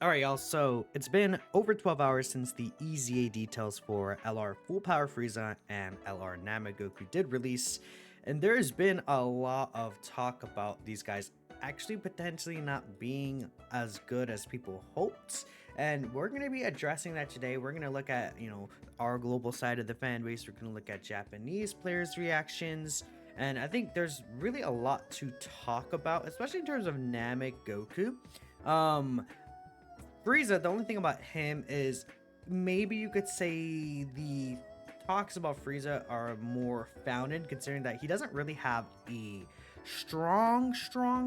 Alright, y'all, so it's been over 12 hours since the EZA details for LR Full Power Frieza and LR Namagoku did release, and there's been a lot of talk about these guys actually potentially not being as good as people hoped, and we're going to be addressing that today. We're going to look at, our global side of the fan base, we're going to look at Japanese players' reactions, and I think there's really a lot to talk about, especially in terms of Namagoku. Frieza, the only thing about him is maybe you could say the talks about Frieza are more founded, considering that he doesn't really have a strong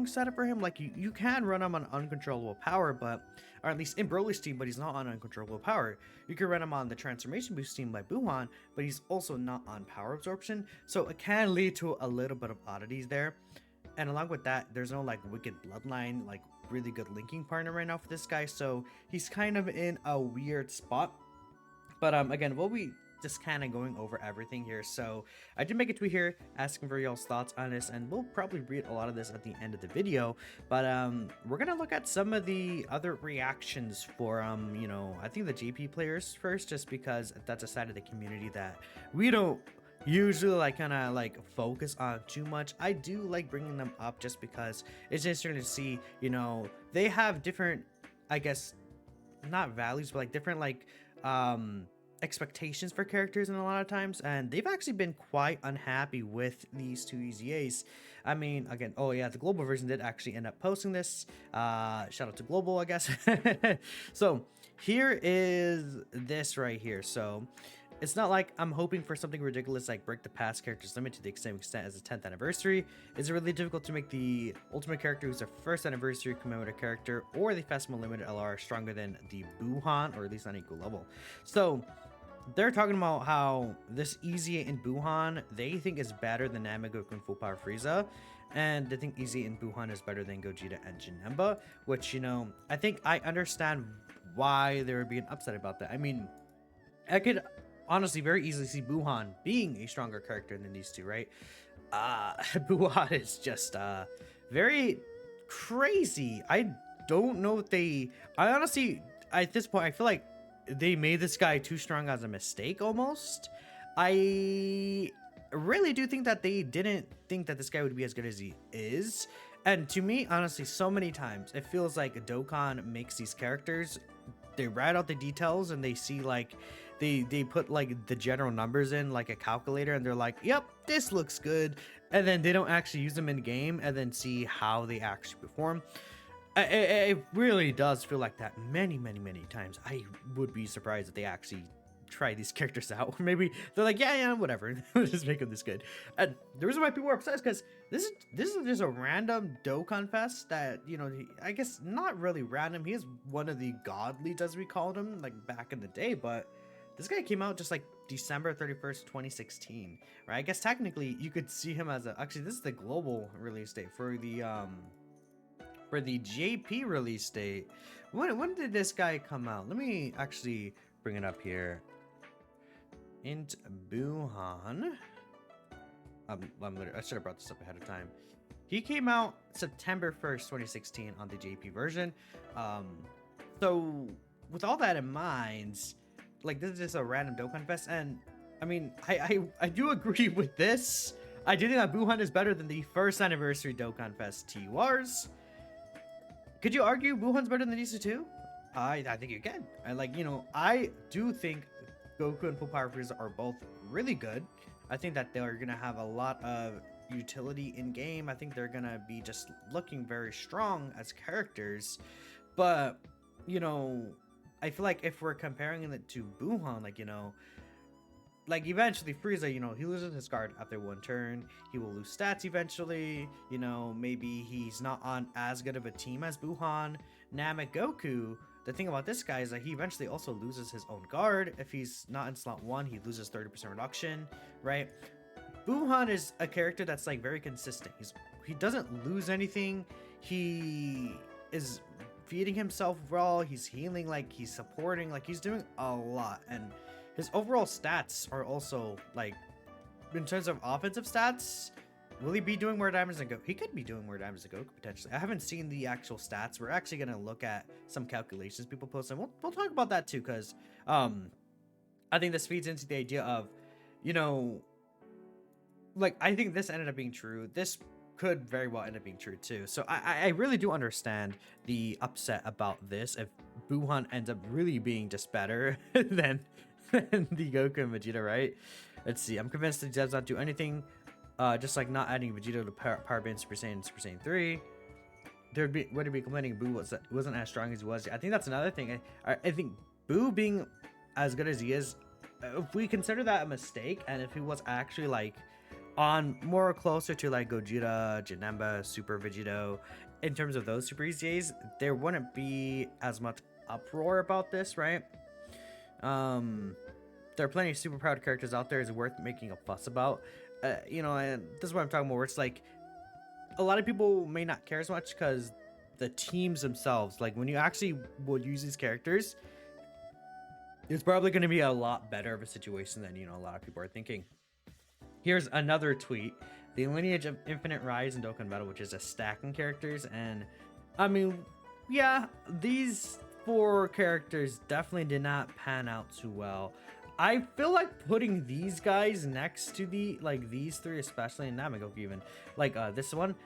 setup for him. Like you can run him on uncontrollable power, but or at least in Broly's team, but he's not on uncontrollable power. You can run him on the transformation boost team like Buhan, but he's also not on power absorption. So it can lead to a little bit of oddities there. And along with that, there's no like wicked bloodline, like really good linking partner right now for this guy, so he's kind of in a weird spot. But again, we'll be just kind of going over everything here. So I did make a tweet here asking for y'all's thoughts on this, and we'll probably read a lot of this at the end of the video. But we're gonna look at some of the other reactions for I think the JP players first, just because that's a side of the community that we don't usually like kind of like focus on too much. I do like bringing them up just because it's interesting to see, they have different, I guess, not values, but like different like expectations for characters in a lot of times, and they've actually been quite unhappy with these two EZAs. I mean, again, oh yeah, the global version did actually end up posting this. Shout out to global, I guess. So here is this right here. So it's not like I'm hoping for something ridiculous like break the past character's limit to the same extent as the 10th anniversary. It's really difficult to make the ultimate character who's a first anniversary commemorative character or the festival limited LR stronger than the Buhan, or at least on equal level. So they're talking about how this EZA and Buhan they think is better than Namagoku and Full Power Frieza, and they think EZA and Buhan is better than Gogeta and Janemba, which I think I understand why they were being upset about that. I mean, I could honestly very easily see Buhan being a stronger character than these two, right? Buhan is just very crazy. I don't know if I honestly, at this point, I feel like they made this guy too strong as a mistake almost. I really do think that they didn't think that this guy would be as good as he is. And to me, honestly, so many times it feels like Dokkan makes these characters, they write out the details and they see like they put like the general numbers in like a calculator, and they're like, yep, this looks good, and then they don't actually use them in game and then see how they actually perform. It really does feel like that many times. I would be surprised if they actually try these characters out. Maybe they're like, yeah, whatever, we'll just make them this good. And the reason why people are upset is because this is just a random Dokkan Fest that, I guess not really random. He is one of the god leads, as we called him, like back in the day, but this guy came out just like December 31st, 2016, right? I guess technically you could see him as actually, this is the global release date for the JP release date. When did this guy come out? Let me actually bring it up here. Int Buhan. I should have brought this up ahead of time. He came out September 1st, 2016 on the JP version. So with all that in mind, like, this is just a random Dokkan Fest, and I mean, I do agree with this. I do think that Buhan is better than the first anniversary Dokkan Fest T-Wars. Could you argue Buhan's better than these two? I think you can. I do think Goku and Full Power Frieza are both really good. I think that they're gonna have a lot of utility in game. I think they're gonna be just looking very strong as characters. But I feel like if we're comparing it to Buhan, like eventually Frieza, he loses his guard after one turn. He will lose stats eventually. Maybe he's not on as good of a team as Buhan. Namagoku, the thing about this guy is that he eventually also loses his own guard. If he's not in slot 1, he loses 30% reduction, right? Buhan is a character that's like very consistent. He doesn't lose anything. He is feeding himself raw. He's healing, like he's supporting, like he's doing a lot, and his overall stats are also like, in terms of offensive stats, Will he be doing more damage than Goku? He could be doing more damage than Goku potentially. I haven't seen the actual stats. We're actually gonna look at some calculations people post, and we'll talk about that too, because I think this feeds into the idea of, you know, like, I think this ended up being true. This could very well end up being true too. So I really do understand the upset about this if Buhan ends up really being just better than the Goku and Vegeta, right? Let's see. I'm convinced the devs not do anything. Just like not adding Vegeta to Power Band Super Saiyan and Super Saiyan 3. Would it be complaining Boo wasn't as strong as he was? I think that's another thing. I think Boo being as good as he is, if we consider that a mistake, and if he was actually like on more closer to like Gogeta, Janemba, Super Vegito, in terms of those Super EZAs, there wouldn't be as much uproar about this, right? There are plenty of super proud characters out there is worth making a fuss about. You know, and this is what I'm talking about, where it's like a lot of people may not care as much because the teams themselves, like when you actually will use these characters, it's probably going to be a lot better of a situation than, you know, a lot of people are thinking. Here's another tweet. The lineage of Infinite Rise and Dokkan Battle, which is a stacking characters. And I mean, yeah, these 4 characters definitely did not pan out too well. I feel like putting these guys next to the, like these 3 especially, and not Goku even, like this one,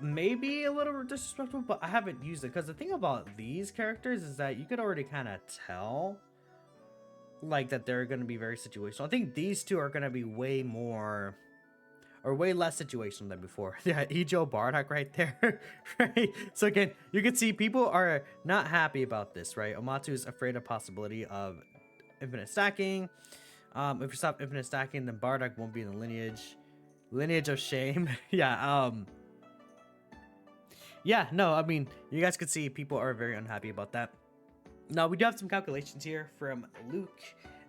maybe a little disrespectful, but I haven't used it because the thing about these characters is that you could already kind of tell like that they're going to be very situational. I think these 2 are going to be way more or way less situational than before. Yeah, Ijo Bardock right there. Right, so again, you can see people are not happy about this, right? Omatu is afraid of possibility of infinite stacking. If you stop infinite stacking, then Bardock won't be in the lineage of shame. Yeah, yeah, no, I mean, you guys could see people are very unhappy about that. Now we do have some calculations here from Luke,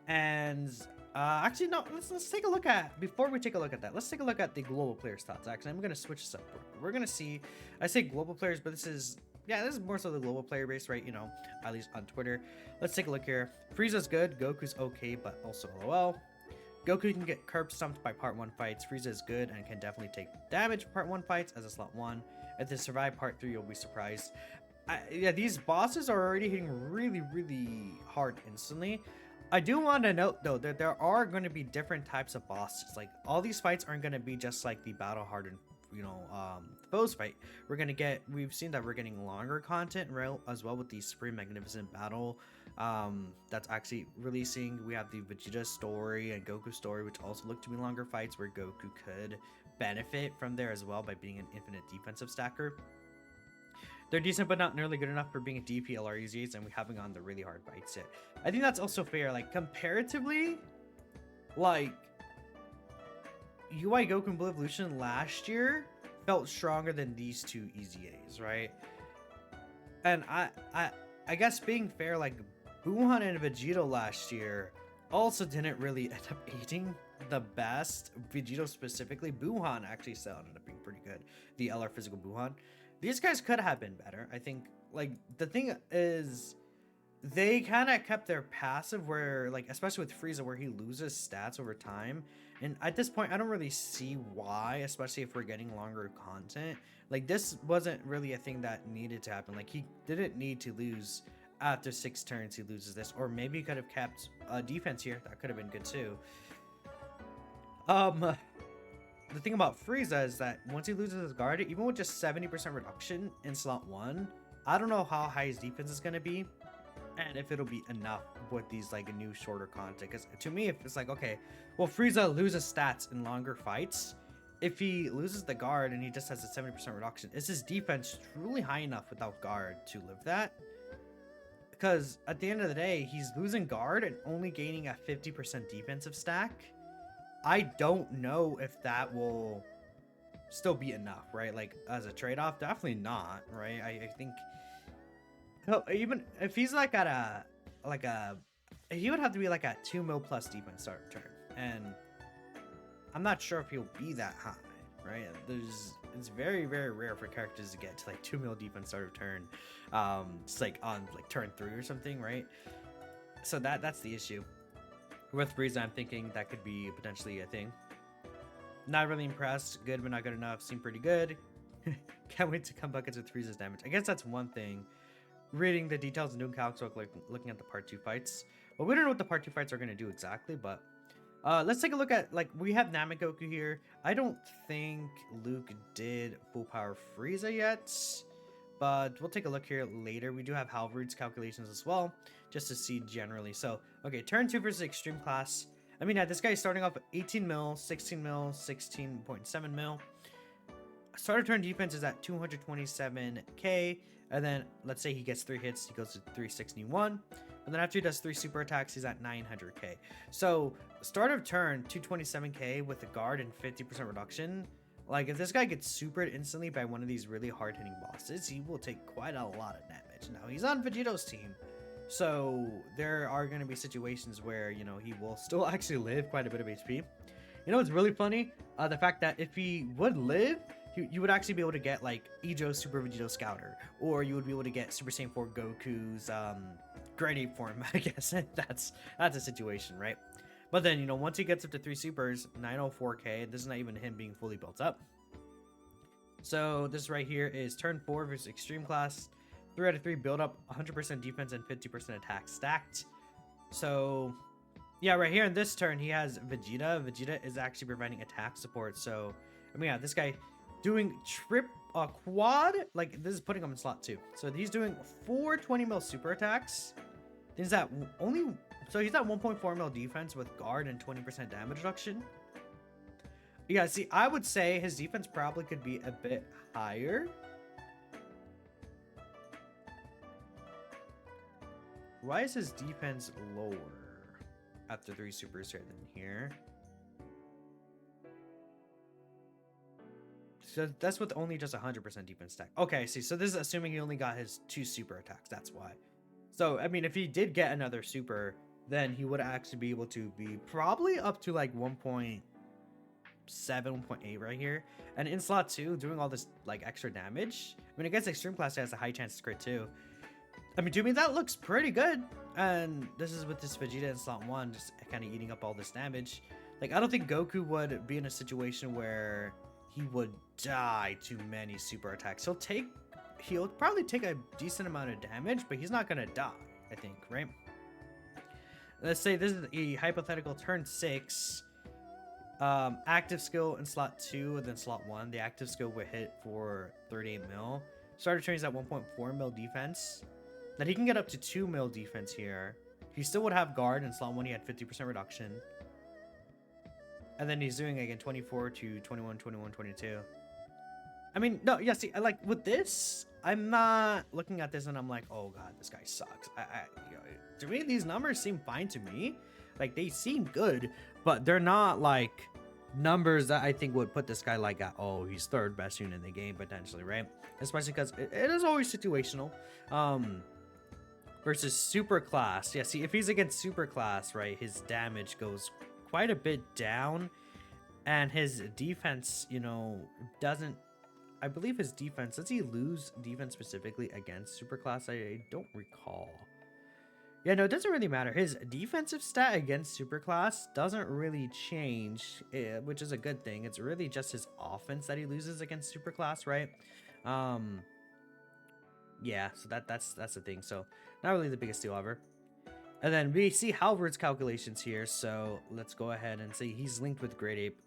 and actually no, let's take a look at, before we take a look at that, let's take a look at the global player stats. Actually, I'm gonna switch this up. We're gonna see, I say global players, but this is more so the global player base, right? You know, at least on Twitter. Let's take a look here. Frieza's good, Goku's okay, but also LOL. Goku can get curb stumped by part 1 fights. Frieza is good and can definitely take damage part 1 fights as a slot 1. If they survive part 3, you'll be surprised. Yeah, these bosses are already hitting really, really hard instantly. I do want to note though that there are going to be different types of bosses. Like all these fights aren't going to be just like the battle hardened, you know, foes fight. We've seen that we're getting longer content as well with the Supreme Magnificent Battle that's actually releasing. We have the Vegeta story and Goku story, which also look to be longer fights where Goku could benefit from there as well by being an infinite defensive stacker. They're decent, but not nearly good enough for being a DPLR EZAs, and we haven't gone the really hard fights yet. I think that's also fair. Like, comparatively, like, UI Goku Blue Evolution last year felt stronger than these 2 EZAs, right? And I guess being fair, like, Buhan and Vegito last year also didn't really end up aiding the best. Vegito specifically, Buhan actually still ended up being pretty good. The LR physical Buhan. These guys could have been better. I think, like, the thing is, they kind of kept their passive where, like, especially with Frieza, where he loses stats over time. And at this point, I don't really see why, especially if we're getting longer content. Like, this wasn't really a thing that needed to happen. Like, he didn't need to lose after 6 turns. He loses this. Or maybe he could have kept a defense here. That could have been good, too. The thing about Frieza is that once he loses his guard, even with just 70% reduction in slot 1, I don't know how high his defense is going to be, and if it'll be enough with these like new shorter content. Because to me, if it's like, okay, well, Frieza loses stats in longer fights, if he loses the guard and he just has a 70% reduction, is his defense truly high enough without guard to live that? Because at the end of the day, he's losing guard and only gaining a 50% defensive stack. I don't know if that will still be enough, right? Like, as a trade-off, definitely not, right? I think even if he's like at he would have to be like at 2 mil plus defense start of turn, and I'm not sure if he'll be that high, right? It's very, very rare for characters to get to like 2 mil defense start of turn, just like on like turn 3 or something, right? So that's the issue. With Frieza, I'm thinking that could be potentially a thing. Not really impressed. Good, but not good enough. Seem pretty good. Can't wait to come back into Frieza's damage. I guess that's one thing. Reading the details and doing calcs, like looking at the part 2 fights. Well, we don't know what the part 2 fights are going to do exactly, but let's take a look at, like, we have Namegoku here. I don't think Luke did full power Frieza yet, but we'll take a look here later. We do have Halvard's calculations as well, just to see generally. So, okay, turn 2 versus extreme class. I mean, this guy is starting off at 18 mil, 16 mil, 16.7 mil. Starter turn defense is at 227k, and then let's say he gets 3 hits, he goes to 361, and then after he does 3 super attacks, he's at 900k. So start of turn 227k with a guard and 50% reduction. Like, if this guy gets supered instantly by one of these really hard hitting bosses, he will take quite a lot of damage. Now he's on Vegeto's team, so there are going to be situations where, you know, he will still actually live quite a bit of HP. You know what's really funny? The fact that if he would live, you would actually be able to get, like, Ijo Super Vegito Scouter, or you would be able to get Super Saiyan 4 Goku's Grade 8 form, I guess. That's a situation, right? But then, you know, once he gets up to 3 supers, 904k, this is not even him being fully built up. So this right here is turn 4 versus extreme class. 3 out of 3 build up, 100% defense and 50% attack stacked. So yeah, right here in this turn, he has Vegeta. Vegeta is actually providing attack support. So, I mean, yeah, this guy doing quad, like, this is putting him in slot 2. So he's doing 4 20 mil super attacks. He's at only, so he's at 1.4 mil defense with guard and 20% damage reduction. Yeah, see, I would say his defense probably could be a bit higher. Why is his defense lower after 3 supers here than here? So that's with only just 100% defense stack. Okay, see, so this is assuming he only got his 2 super attacks. That's why. So, I mean, if he did get another super, then he would actually be able to be probably up to like 1.7, 1.8 right here. And in slot 2, doing all this like extra damage. I mean, I guess extreme class has a high chance to crit too. I mean, to me, that looks pretty good. And this is with this Vegeta in slot 1, just kind of eating up all this damage. Like, I don't think Goku would be in a situation where he would die to many super attacks. He'll probably take a decent amount of damage, but he's not gonna die, I think, right? Let's say this is a hypothetical turn 6. Active skill in slot 2 and then slot 1. The active skill would hit for 38 mil. Starter turn is at 1.4 mil defense. Then he can get up to 2 mil defense here. He still would have guard. In slot 1 he had 50% reduction. And then he's doing again 24 to 21, 21, 22. I mean, no, yeah, see, like, with this, I'm not looking at this and I'm like, oh god, this guy sucks. You know, to me, these numbers seem fine to me. Like, they seem good, but they're not, like, numbers that I think would put this guy, like, oh, he's 3rd best unit in the game, potentially, right? Especially because it is always situational. Versus super class. Yeah, see, if he's against super class, right, his damage goes quite a bit down, and his defense, you know, doesn't, I believe his defense, does he lose defense specifically against superclass? I don't recall. Yeah, no, it doesn't really matter. His defensive stat against superclass doesn't really change, which is a good thing. It's really just his offense that he loses against superclass, right? Yeah, so that's the thing. So not really the biggest deal ever. And then we see Halvard's calculations here. So let's go ahead and say he's linked with Grade Ape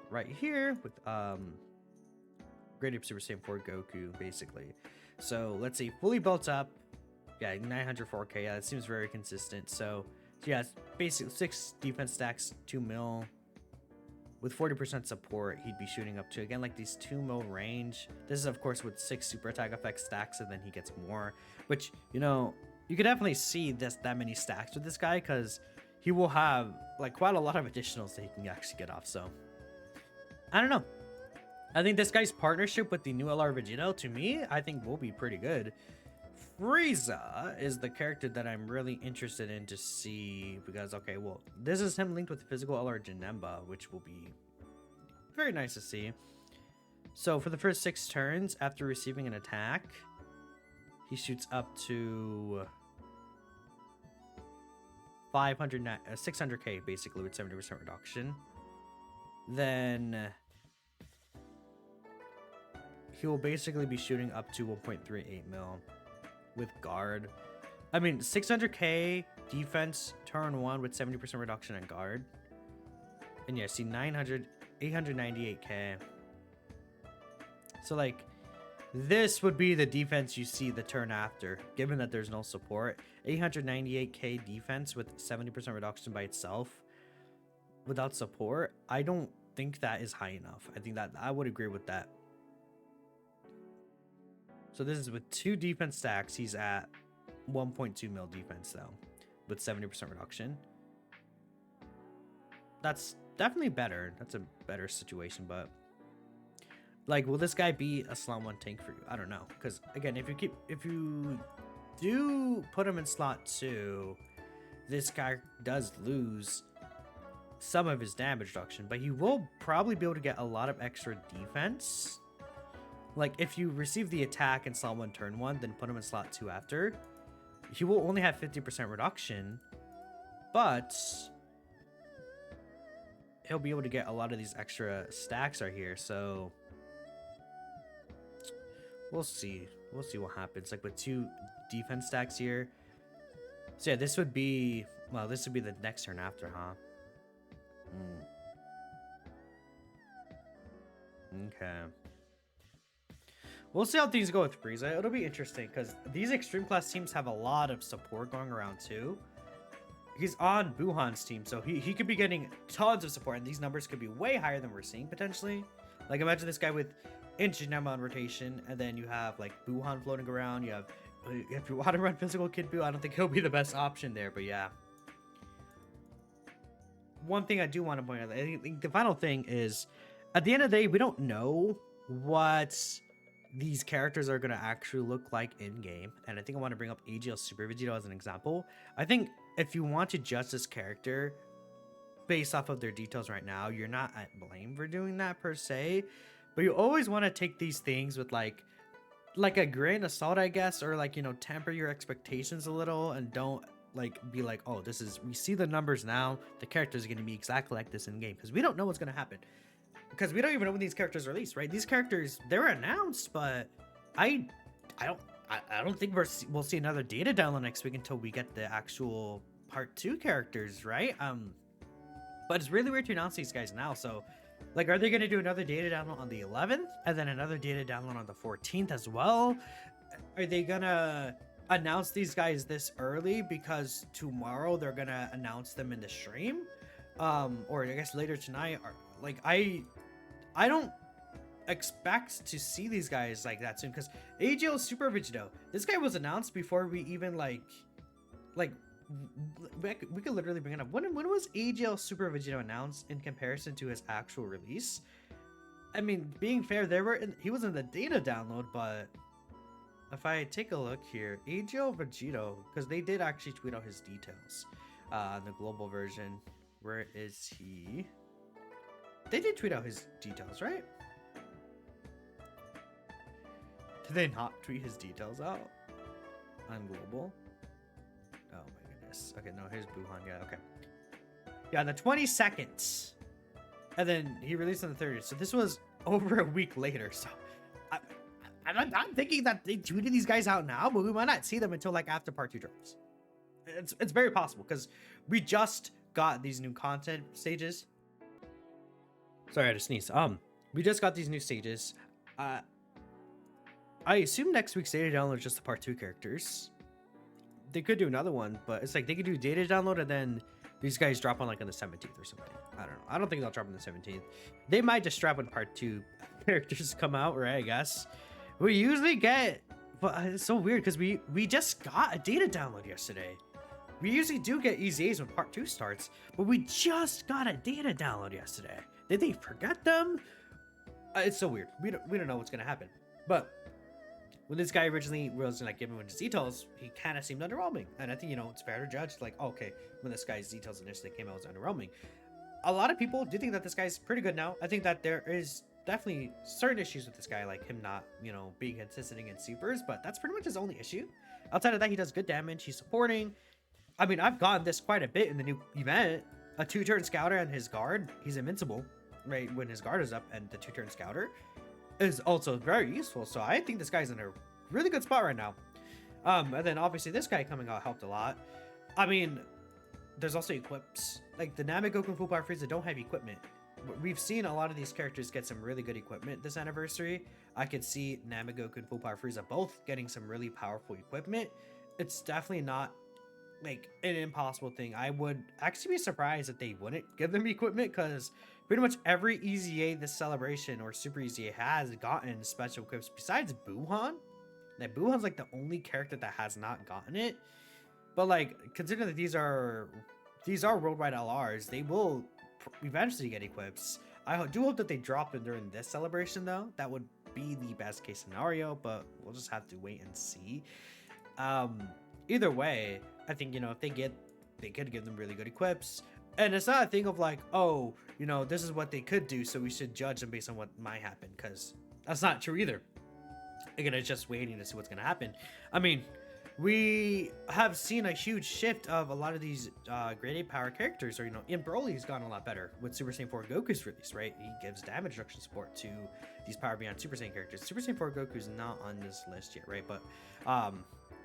right here with Grade Ape Super Saiyan 4 Goku, basically. So let's see, fully built up. Yeah, 904k. Yeah, that seems very consistent. So yeah, basically 6 defense stacks, 2 mil. With 40% support, he'd be shooting up to, again, like these 2 mil range. This is, of course, with 6 super attack effect stacks, and then he gets more. Which, you know, you could definitely see that many stacks with this guy, because he will have, like, quite a lot of additionals that he can actually get off. So, I don't know. I think this guy's partnership with the new LR Vegito, to me, I think will be pretty good. Frieza is the character that I'm really interested in to see, because, okay, well, this is him linked with physical LR Janemba, which will be very nice to see. So for the first 6 turns, after receiving an attack, he shoots up to 600k, basically, with 70% reduction. then he will basically be shooting up to 1.38 mil with guard. I mean, 600k defense turn 1 with 70% reduction in guard. And yeah, see 898k. So like, this would be the defense you see the turn after, given that there's no support. 898k defense with 70% reduction by itself without support. I don't think that is high enough. I think that I would agree with that. So this is with 2 defense stacks. He's at 1.2 mil defense though, with 70% reduction. That's definitely better. That's a better situation, but like, will this guy be a slot 1 tank for you? I don't know, because again, if you do put him in slot 2, this guy does lose some of his damage reduction, but he will probably be able to get a lot of extra defense. Like, if you receive the attack in slot 1 turn 1, then put him in slot 2 after, he will only have 50% reduction, but he'll be able to get a lot of these extra stacks right here. So we'll see what happens, like with 2 defense stacks here. So yeah, this would be, well, this would be the next turn after, huh? Okay, we'll see how things go with Frieza. It'll be interesting because these extreme class teams have a lot of support going around too. He's on Buhan's team, so he could be getting tons of support, and these numbers could be way higher than we're seeing potentially. Like, imagine this guy with Inchinema on rotation, and then you have like Buhan floating around. You have, if you want to run physical Kid Buu, I don't think he'll be the best option there, but yeah. One thing I do want to point out, I think the final thing is, at the end of the day, we don't know what these characters are going to actually look like in game, and I think I want to bring up AGL Super Vegito as an example. I think if you want to judge this character based off of their details right now, you're not at blame for doing that per se, but you always want to take these things with like a grain of salt, I guess, or like, you know, temper your expectations a little, and don't like be like, oh, this is, we see the numbers now, the characters are going to be exactly like this in game, because we don't know what's going to happen, because we don't even know when these characters are released, right? These characters, they're announced, but I don't think we'll see another data download next week until we get the actual part 2 characters, right? But it's really weird to announce these guys now. So like, are they going to do another data download on the 11th and then another data download on the 14th as well? Are they gonna announce these guys this early because tomorrow they're gonna announce them in the stream, or I guess later tonight? Or like, I don't expect to see these guys like that soon, because AGL Super Vegito, this guy was announced before we even like we could literally bring it up. When was AGL Super Vegito announced in comparison to his actual release? I mean, being fair, he was in the data download, but if I take a look here, AGL Vegito, because they did actually tweet out his details on the global version. Where is he? They did tweet out his details, right? Did they not tweet his details out on global? Oh my goodness. Okay, no, here's Buhan. Yeah, okay. Yeah, on the 22nd. And then he released on the 30th. So this was over a week later. So I'm thinking that they tweeted these guys out now, but we might not see them until like after part 2 drops. It's very possible, because we just got these new content stages. Sorry, I had to sneeze. We just got these new stages. I assume next week's data download is just the part 2 characters. They could do another one, but it's like they could do data download and then these guys drop on like on the 17th or something. I don't know. I don't think they'll drop on the 17th. They might just drop when part 2 characters come out, right? I guess. We usually get, but it's so weird because we just got a data download yesterday. We usually do get EZAs when part 2 starts, but we just got a data download yesterday. Did they forget them? It's so weird. We don't know what's gonna happen. But when this guy originally was like giving his details, he kind of seemed underwhelming, and I think, you know, it's fair to judge like, oh, okay, when this guy's details initially came out, it was underwhelming. A lot of people do think that this guy's pretty good now. I think that there is definitely certain issues with this guy, like him not, you know, being consistent against supers, but that's pretty much his only issue. Outside of that, he does good damage. He's supporting. I mean, I've gotten this quite a bit in the new event. A 2-turn scouter and his guard, he's invincible. right, when his guard is up, and the 2-turn scouter is also very useful. So I think this guy's in a really good spot right now. And then obviously this guy coming out helped a lot. I mean, there's also equips. Like the Namegoku and Full Power Frieza don't have equipment. We've seen a lot of these characters get some really good equipment this anniversary. I could see Namegoku and Full Power Frieza both getting some really powerful equipment. It's definitely not like an impossible thing. I would actually be surprised if they wouldn't give them equipment, because pretty much every EZA this celebration or Super EZA has gotten special equips besides Buhan. Like Buhan's like the only character that has not gotten it. But like, considering that these are worldwide LRs, they will eventually get equips. I do hope that they drop them during this celebration though. That would be the best case scenario, but we'll just have to wait and see. Either way, I think, if they could give them really good equips. And it's not a thing of like, oh, this is what they could do, so we should judge them based on what might happen, because that's not true either. Again, it's just waiting to see what's gonna happen. I mean, we have seen a huge shift of a lot of these grade 8 power characters, or in Broly's gotten a lot better with Super Saiyan 4 Goku's release, right? He gives damage reduction support to these Power Beyond Super Saiyan characters. Super Saiyan 4 Goku's not on this list yet, right? But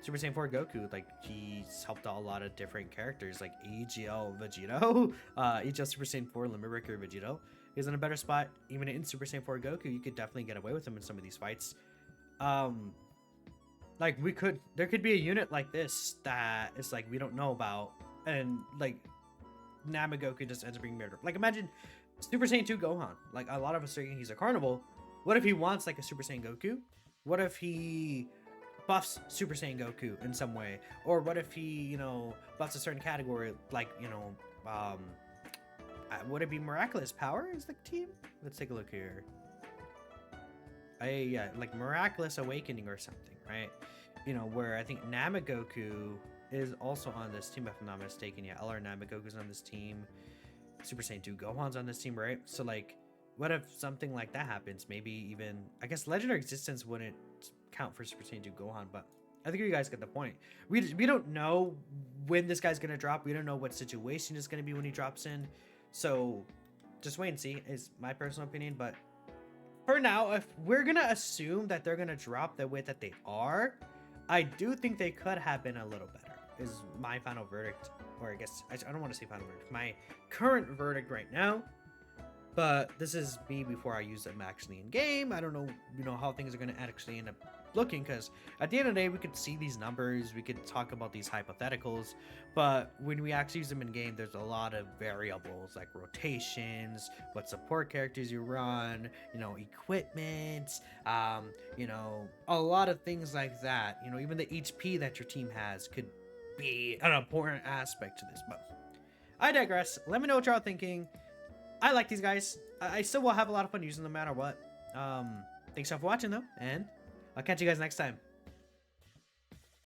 Super Saiyan 4 Goku, like, he's helped out a lot of different characters, like EGL Vegito, EGL Super Saiyan 4 Limit Breaker Vegito. He's in a better spot. Even in Super Saiyan 4 Goku, you could definitely get away with him in some of these fights. Like, there could be a unit like this that is like we don't know about, and like Namegoku just ends up being murdered. Like, imagine Super Saiyan 2 Gohan. Like, a lot of us are thinking he's a carnival. What if he wants like a Super Saiyan Goku? What if he buffs Super Saiyan Goku in some way? Or what if he, buffs a certain category, like, would it be Miraculous Power is the team? Let's take a look here. Yeah, like Miraculous Awakening or something, right? Where I think Namegoku is also on this team, if I'm not mistaken. Yeah, LR Namegoku's on this team. Super Saiyan 2 Gohan's on this team, right? So like, what if something like that happens? Maybe even, I guess Legendary Existence wouldn't count for Super Saiyan 2 Gohan, but I think you guys get the point. We don't know when this guy's gonna drop. We don't know what situation is gonna be when he drops in. So just wait and see is my personal opinion. But for now, if we're gonna assume that they're gonna drop the way that they are, I do think they could have been a little better, is my final verdict. Or I guess, I don't want to say final verdict, my current verdict right now. But this is me before I use them actually in game. I don't know, how things are going to actually end up looking, because at the end of the day, we could see these numbers, we could talk about these hypotheticals, but when we actually use them in game, there's a lot of variables like rotations, what support characters you run, equipment, a lot of things like that. Even the HP that your team has could be an important aspect to this. But I digress. Let me know what y'all thinking. I like these guys. I still will have a lot of fun using them no matter what. Thanks y'all for watching though, and I'll catch you guys next time.